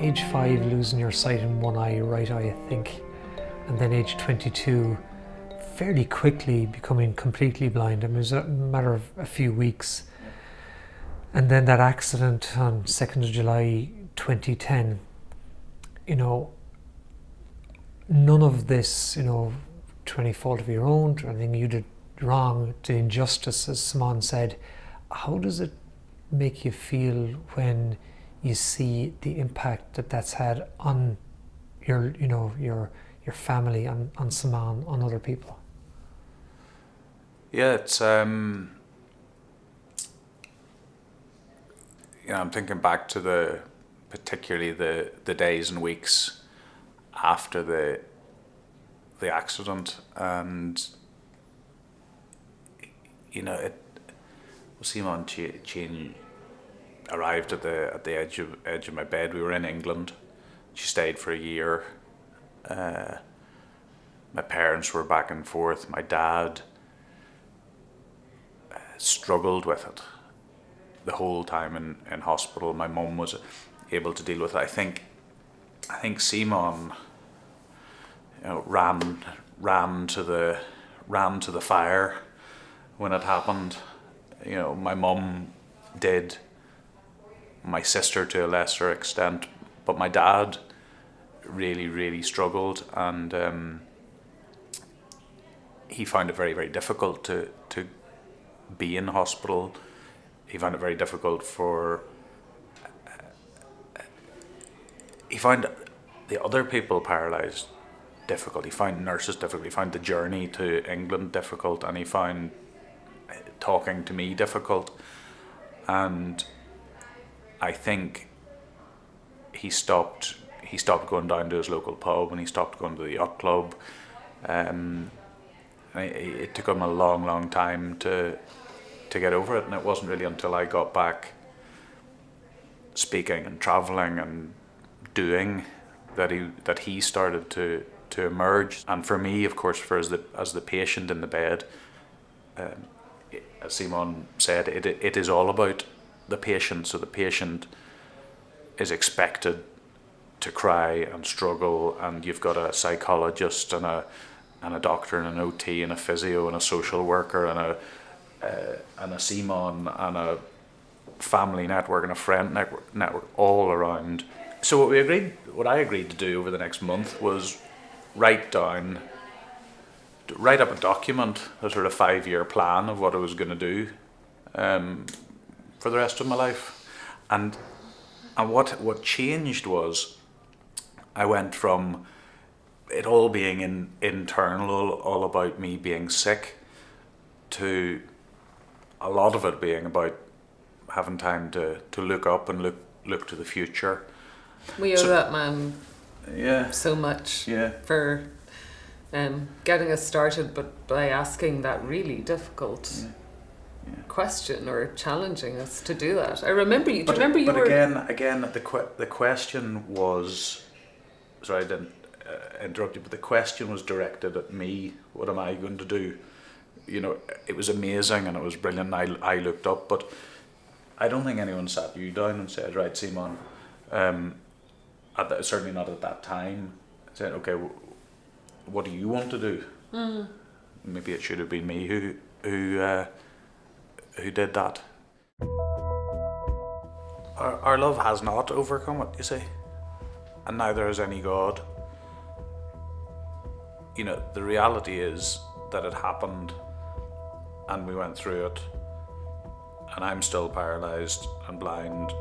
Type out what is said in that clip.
age 5 losing your sight in one eye, your right eye, I think, and then age 22 fairly quickly becoming completely blind. I mean, it was a matter of a few weeks. And then that accident on 2nd of July 2010, you know, none of this, you know, to any fault of your own, or anything you did wrong, to injustice, as Simone said, how does it make you feel when you see the impact that that's had on your, you know, your family, on Simone, on other people? Yeah, it's you know, I'm thinking back to particularly the days and weeks after the accident, and you know, Simone arrived at the edge of my bed. We were in England. She stayed for a year. My parents were back and forth. My dad struggled with it the whole time in hospital. My mum was able to deal with it. I think Simone, you know, ran to the fire when it happened. You know, my mum did, my sister to a lesser extent, but my dad really struggled, and he found it very difficult to be in hospital. He found it very difficult he found the other people paralysed difficult. He found nurses difficult. He found the journey to England difficult, and he found talking to me difficult. And I think he stopped going down to his local pub, and he stopped going to the yacht club. It took him a long time to get over it, and it wasn't really until I got back speaking and travelling and doing that he started to emerge. And for me, of course, as the patient in the bed, as Simone said, it is all about the patient. So the patient is expected to cry and struggle, and you've got a psychologist and a doctor and an OT and a physio and a social worker and a Simone and a family network and a friend network all around. So what I agreed to do over the next month was write up a document, a sort of 5-year plan of what I was going to do for the rest of my life. And what changed was I went from it all being internal, all about me being sick, to a lot of it being about having time to look up and look to the future. We owe that man yeah, so much yeah. for getting us started, but by asking that really difficult question, or challenging us to do that. I remember you. But were again, the question was. Sorry, I didn't interrupt you, but the question was directed at me. What am I going to do? You know, it was amazing and it was brilliant. I looked up, but I don't think anyone sat you down and said, right, Simone, certainly not at that time, said, okay, what do you want to do? Maybe it should have been me who did that. Our love has not overcome it, you see, and neither has any God. You know, the reality is that it happened and we went through it, and I'm still paralysed and blind.